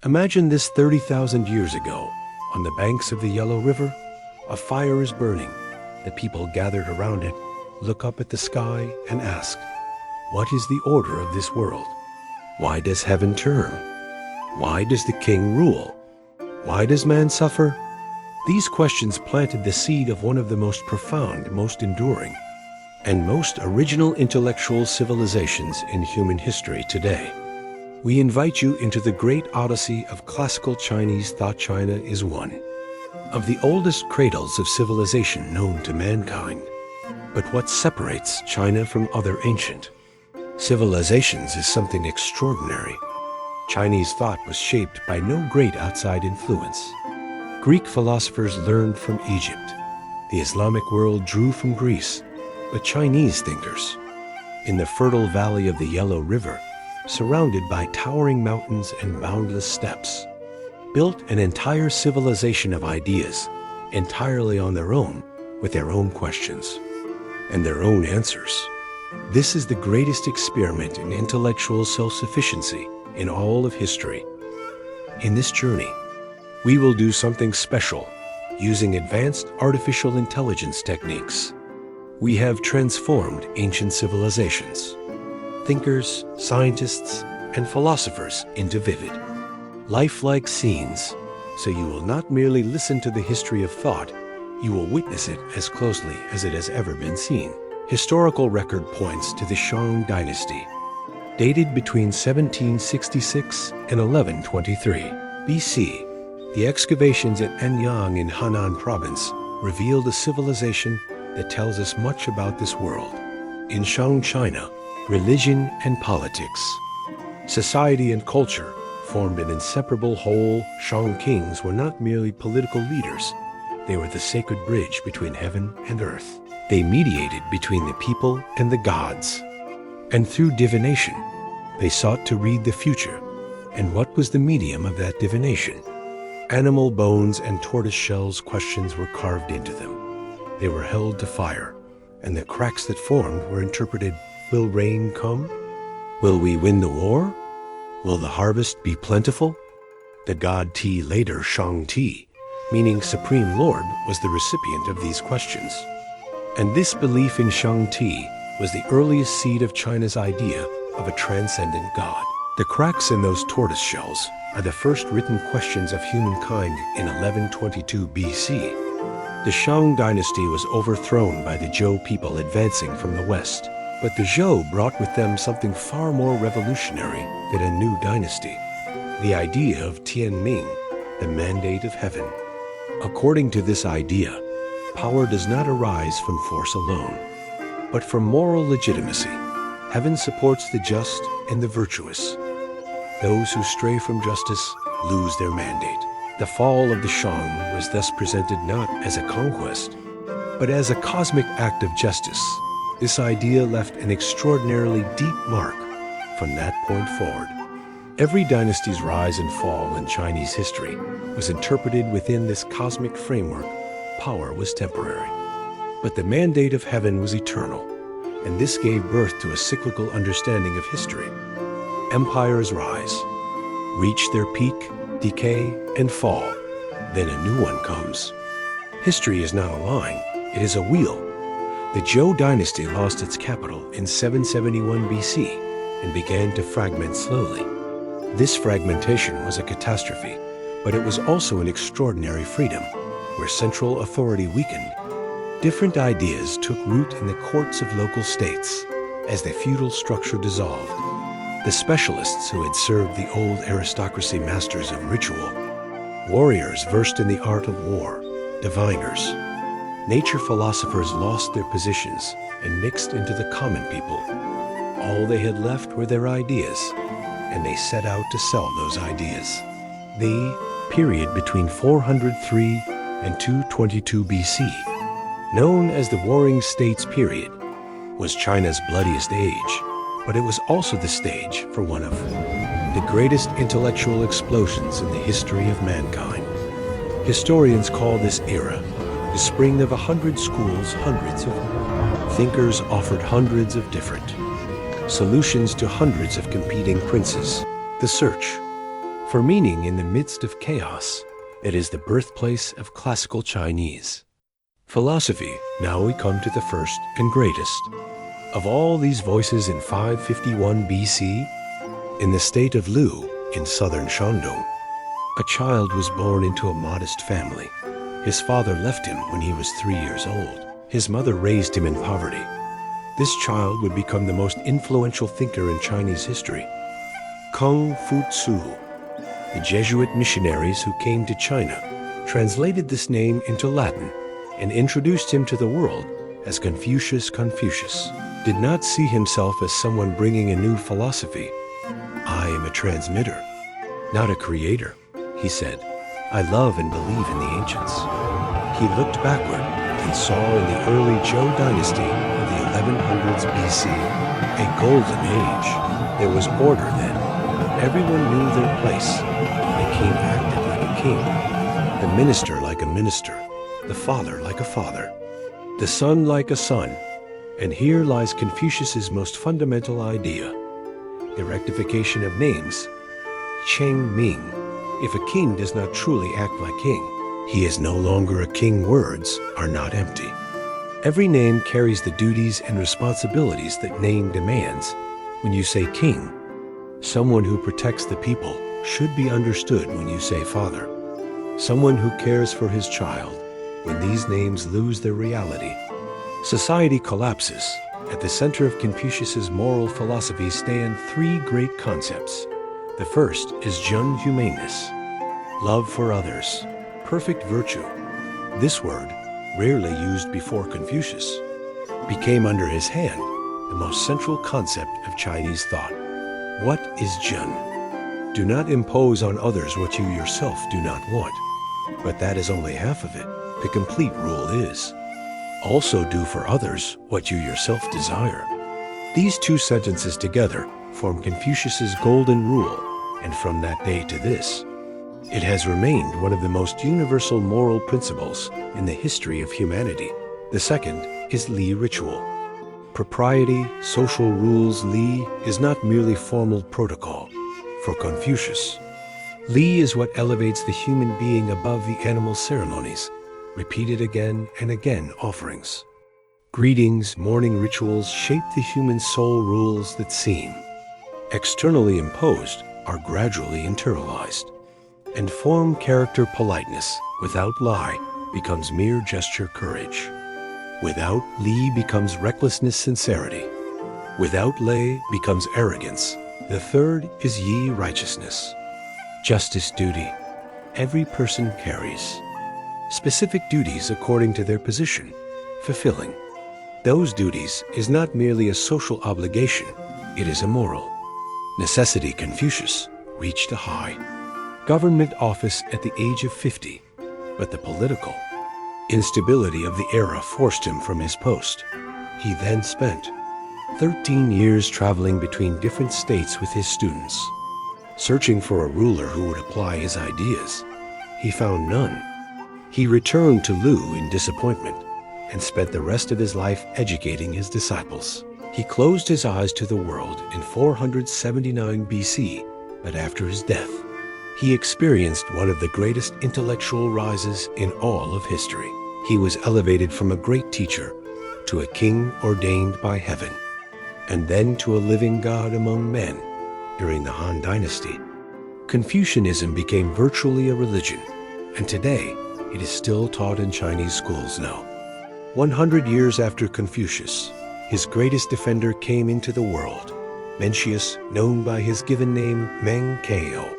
Imagine this 30,000 years ago. On the banks of the Yellow River, a fire is burning. The people gathered around it look up at the sky and ask, "What is the order of this world? Why does heaven turn? Why does the king rule? Why does man suffer?" These questions planted the seed of one of the most profound, most enduring, and most original intellectual civilizations in human history today. We invite you into the great odyssey of classical Chinese thought. China is one of the oldest cradles of civilization known to mankind. But what separates China from other ancient civilizations is something extraordinary. Chinese thought was shaped by no great outside influence. Greek philosophers learned from Egypt. The Islamic world drew from Greece. But Chinese thinkers, in the fertile valley of the Yellow River, surrounded by towering mountains and boundless steppes, built an entire civilization of ideas, entirely on their own, with their own questions and their own answers. This is the greatest experiment in intellectual self-sufficiency in all of history. In this journey, we will do something special using advanced artificial intelligence techniques. We have transformed ancient civilizations, thinkers, scientists, and philosophers into vivid, lifelike scenes, so you will not merely listen to the history of thought, you will witness it as closely as it has ever been seen. Historical record points to the Shang Dynasty, dated between 1766 and 1123 BC. The excavations at Anyang in Henan province revealed a civilization that tells us much about this world. In Shang China, religion and politics, society and culture formed an inseparable whole. Shang kings were not merely political leaders. They were the sacred bridge between heaven and earth. They mediated between the people and the gods. And through divination, they sought to read the future. And what was the medium of that divination? Animal bones and tortoise shells questions were carved into them. They were held to fire, and the cracks that formed were interpreted: will rain come? Will we win the war? Will the harvest be plentiful? The god Ti, later Shang Ti, meaning Supreme Lord, was the recipient of these questions. And this belief in Shang Ti was the earliest seed of China's idea of a transcendent god. The cracks in those tortoise shells are the first written questions of humankind in 1122 BC. The Shang Dynasty was overthrown by the Zhou people advancing from the west. But the Zhou brought with them something far more revolutionary than a new dynasty: the idea of Tianming, the mandate of heaven. According to this idea, power does not arise from force alone, but from moral legitimacy. Heaven supports the just and the virtuous. Those who stray from justice lose their mandate. The fall of the Shang was thus presented not as a conquest, but as a cosmic act of justice. This idea left an extraordinarily deep mark from that point forward. Every dynasty's rise and fall in Chinese history was interpreted within this cosmic framework. Power was temporary, but the mandate of heaven was eternal, and this gave birth to a cyclical understanding of history. Empires rise, reach their peak, decay, and fall. Then a new one comes. History is not a line, it is a wheel. The Zhou dynasty lost its capital in 771 BC and began to fragment slowly. This fragmentation was a catastrophe, but it was also an extraordinary freedom, where central authority weakened. Different ideas took root in the courts of local states as the feudal structure dissolved. The specialists who had served the old aristocracy, masters of ritual, warriors versed in the art of war, diviners, nature philosophers lost their positions and mixed into the common people. All they had left were their ideas, and they set out to sell those ideas. The period between 403 and 222 BC, known as the Warring States period, was China's bloodiest age, but it was also the stage for one of the greatest intellectual explosions in the history of mankind. Historians call this era the spring of 100 schools. Hundreds of thinkers offered hundreds of different solutions to hundreds of competing princes. The search for meaning in the midst of chaos. It is the birthplace of classical Chinese philosophy. Now we come to the first and greatest of all these voices in 551 BC. In the state of Lu, in southern Shandong, a child was born into a modest family. His father left him when he was 3 years old. His mother raised him in poverty. This child would become the most influential thinker in Chinese history. Confucius, the Jesuit missionaries who came to China, translated this name into Latin and introduced him to the world as Confucius. Confucius did not see himself as someone bringing a new philosophy. I am a transmitter, not a creator, he said. I love and believe in the ancients. He looked backward and saw in the early Zhou Dynasty of the 1100s BC a golden age. There was order then. Everyone knew their place. The king acted like a king, the minister like a minister, the father like a father, the son like a son. And here lies Confucius's most fundamental idea, the rectification of names. Cheng Ming. If a king does not truly act like king, he is no longer a king. Words are not empty. Every name carries the duties and responsibilities that name demands. When you say king, someone who protects the people, should be understood when you say father, someone who cares for his child. When these names lose their reality, society collapses. At the center of Confucius's moral philosophy stand three great concepts. The first is Zhun, humaneness, love for others, perfect virtue. This word, rarely used before Confucius, became under his hand the most central concept of Chinese thought. What is Zhun? Do not impose on others what you yourself do not want. But that is only half of it. The complete rule is, also do for others what you yourself desire. These two sentences together form Confucius's golden rule, and from that day to this, it has remained one of the most universal moral principles in the history of humanity. The second is Li ritual. Propriety, social rules. Li is not merely formal protocol. For Confucius, Li is what elevates the human being above the animal ceremonies, repeated again and again offerings. Greetings, morning rituals shape the human soul. Rules that seem externally imposed are gradually internalized, and form character. Politeness without lie becomes mere gesture. Courage without Li becomes recklessness. Sincerity without lei becomes arrogance. The third is Yi, righteousness, justice. Duty. Every person carries specific duties according to their position. Fulfilling those duties is not merely a social obligation, it is a moral necessity. Confucius reached a high government office at the age of 50, but the political instability of the era forced him from his post. He then spent 13 years traveling between different states with his students, searching for a ruler who would apply his ideas. He found none. He returned to Lu in disappointment and spent the rest of his life educating his disciples. He closed his eyes to the world in 479 BC, but after his death, he experienced one of the greatest intellectual rises in all of history. He was elevated from a great teacher to a king ordained by heaven, and then to a living God among men during the Han Dynasty. Confucianism became virtually a religion, and today it is still taught in Chinese schools now. 100 years after Confucius, his greatest defender came into the world, Mencius, known by his given name Mencius.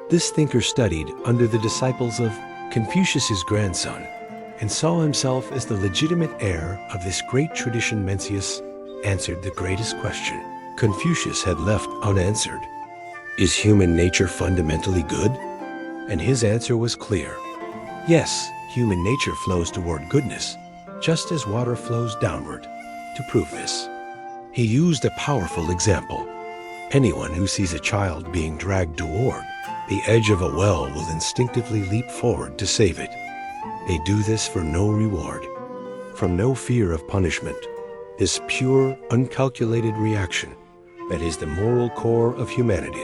This thinker studied under the disciples of Confucius's grandson and saw himself as the legitimate heir of this great tradition. Mencius answered the greatest question Confucius had left unanswered. Is human nature fundamentally good? And his answer was clear. Yes, human nature flows toward goodness, just as water flows downward. To prove this, he used a powerful example. Anyone who sees a child being dragged toward the edge of a well will instinctively leap forward to save it. They do this for no reward, from no fear of punishment. This pure, uncalculated reaction that is the moral core of humanity.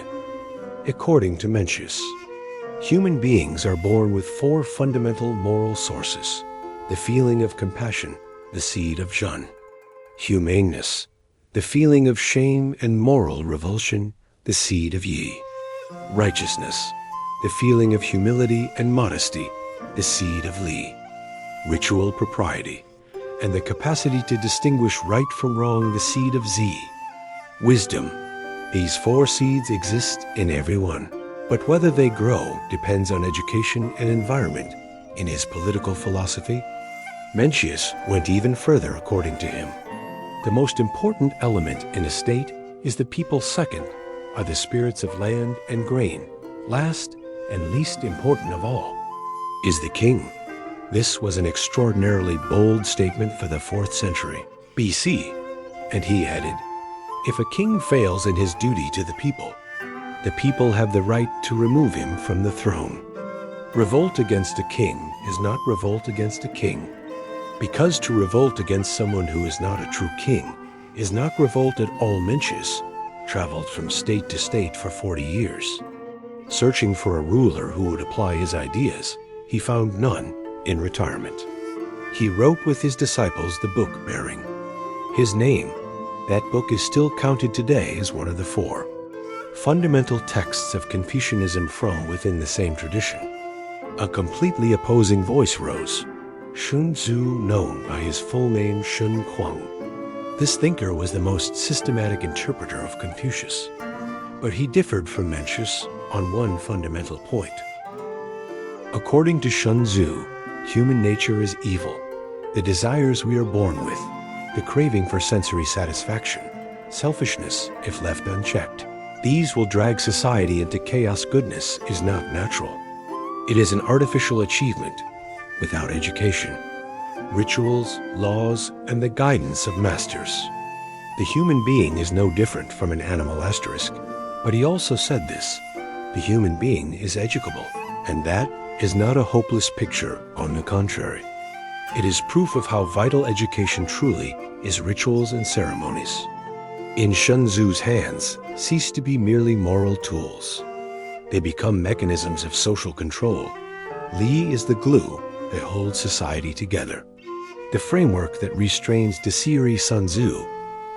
According to Mencius, human beings are born with four fundamental moral sources: the feeling of compassion, the seed of Shun; humaneness, the feeling of shame and moral revulsion, the seed of Yi; righteousness, the feeling of humility and modesty, the seed of Li; ritual propriety, and the capacity to distinguish right from wrong, the seed of Z; wisdom. These four seeds exist in everyone, but whether they grow depends on education and environment. In his political philosophy, Mencius went even further. According to him, the most important element in a state is the people. Second are the spirits of land and grain. Last and least important of all is the king. This was an extraordinarily bold statement for the 4th century BC, and he added, "If a king fails in his duty to the people have the right to remove him from the throne." Revolt against a king is not revolt against a king, because to revolt against someone who is not a true king is not revolt at all. Mencius traveled from state to state for 40 years. Searching for a ruler who would apply his ideas, he found none. In retirement, he wrote with his disciples the book bearing his name. That book is still counted today as one of the 4 fundamental texts of Confucianism from within the same tradition. A completely opposing voice rose: Hsun-Tzu, known by his full name Shun Huang. This thinker was the most systematic interpreter of Confucius, but he differed from Mencius on one fundamental point. According to Hsun-Tzu, human nature is evil. The desires we are born with, the craving for sensory satisfaction, selfishness if left unchecked, these will drag society into chaos. Goodness is not natural. It is an artificial achievement without education, rituals, laws, and the guidance of masters. The human being is no different from an animal. But he also said this: the human being is educable, and that is not a hopeless picture. On the contrary, it is proof of how vital education truly is. Rituals and ceremonies, in Hsun-Tzu's hands, cease to be merely moral tools. They become mechanisms of social control. Li is the glue that holds society together. The framework that restrains Desiri. Sun-Tzu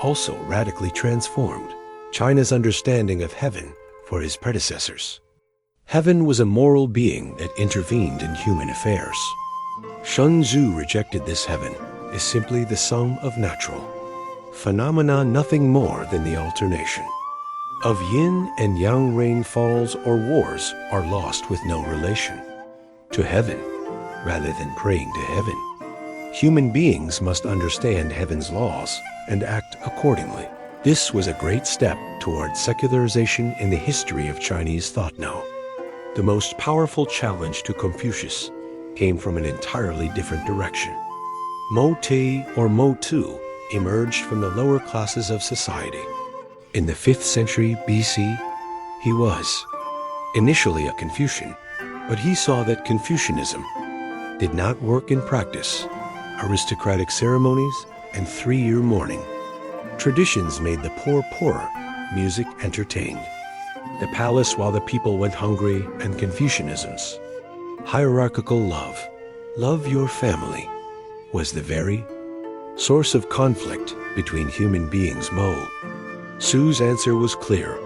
also radically transformed China's understanding of heaven for his predecessors. Heaven was a moral being that intervened in human affairs. Hsun-Tzu rejected this heaven as simply the sum of natural phenomena, nothing more than the alternation of yin and yang. Rainfalls or wars are lost with no relation to heaven. Rather than praying to heaven, human beings must understand heaven's laws and act accordingly. This was a great step toward secularization in the history of Chinese thought. Now, the most powerful challenge to Confucius came from an entirely different direction. Mo Tzu or Mo Tzu emerged from the lower classes of society. In the 5th century BC, he was initially a Confucian, but he saw that Confucianism did not work in practice. Aristocratic ceremonies and 3-year mourning traditions made the poor poorer, music entertained the palace while the people went hungry, and Confucianism's hierarchical love your family, was the very source of conflict between human beings. Mo Tzu's answer was clear: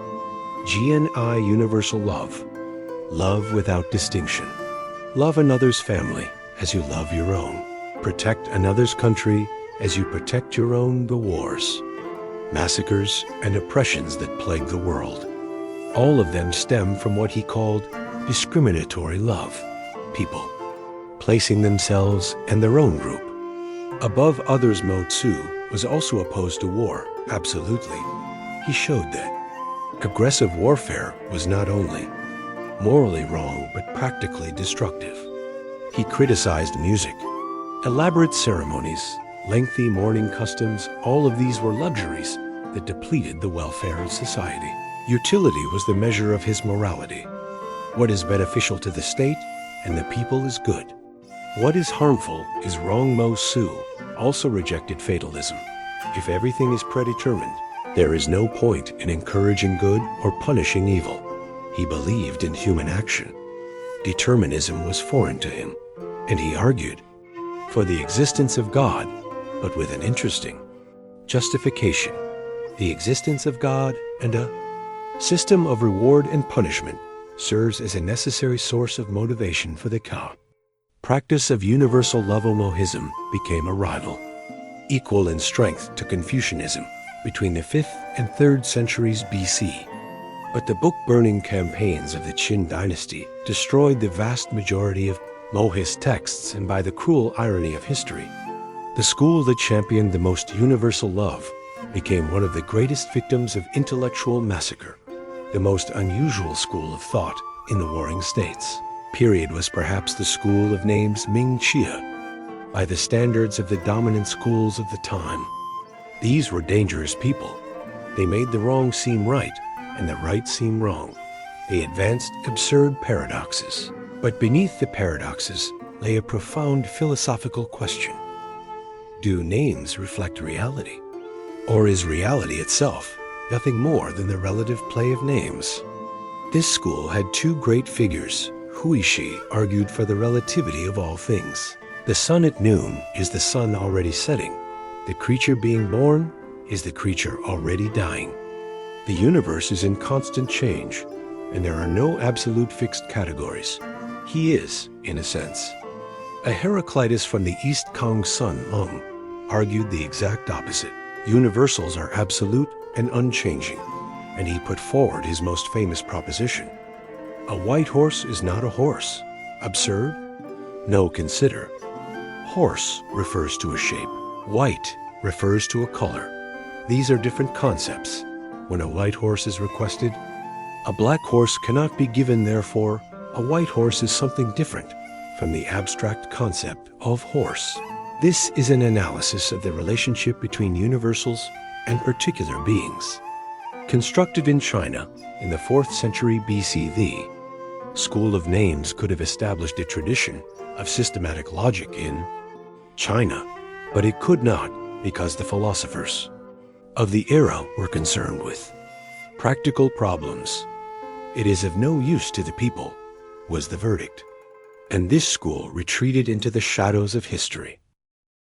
GNI, universal love without distinction. Love another's family as you love your own. Protect another's country as you protect your own. The wars, massacres, and oppressions that plague the world, all of them stem from what he called discriminatory love. People placing themselves and their own group above others. Mo Tzu was also opposed to war. Absolutely. He showed that aggressive warfare was not only morally wrong, but practically destructive. He criticized music, elaborate ceremonies, lengthy mourning customs. All of these were luxuries that depleted the welfare of society. Utility was the measure of his morality. What is beneficial to the state and the people is good. What is harmful is wrong. Mo Tzu also rejected fatalism. If everything is predetermined, there is no point in encouraging good or punishing evil. He believed in human action. Determinism was foreign to him, and he argued for the existence of God, but with an interesting justification. The existence of God and a system of reward and punishment serves as a necessary source of motivation for the practice of universal love-omohism became a rival, equal in strength to Confucianism between the 5th and 3rd centuries BC. But the book-burning campaigns of the Qin dynasty destroyed the vast majority of Mo's texts, and by the cruel irony of history, the school that championed the most universal love became one of the greatest victims of intellectual massacre. The most unusual school of thought in the warring states period was perhaps the school of names Mencius, by the standards of the dominant schools of the time. These were dangerous people. They made the wrong seem right and the right seem wrong. They advanced absurd paradoxes. But beneath the paradoxes lay a profound philosophical question. Do names reflect reality? Or is reality itself nothing more than the relative play of names? This school had two great figures. Huishi argued for the relativity of all things. The sun at noon is the sun already setting. The creature being born is the creature already dying. The universe is in constant change, and there are no absolute fixed categories. He is, in a sense. A Heraclitus from the East, Kang Sun Lung, argued the exact opposite. Universals are absolute and unchanging, and he put forward his most famous proposition. A white horse is not a horse. Absurd? No, consider. Horse refers to a shape. White refers to a color. These are different concepts. When a white horse is requested, a black horse cannot be given. Therefore, a white horse is something different from the abstract concept of horse. This is an analysis of the relationship between universals and particular beings. Constructed in China in the 4th century BC, the School of Names could have established a tradition of systematic logic in China, but it could not because the philosophers of the era were concerned with practical problems. It is of no use to the people, was the verdict. And this school retreated into the shadows of history.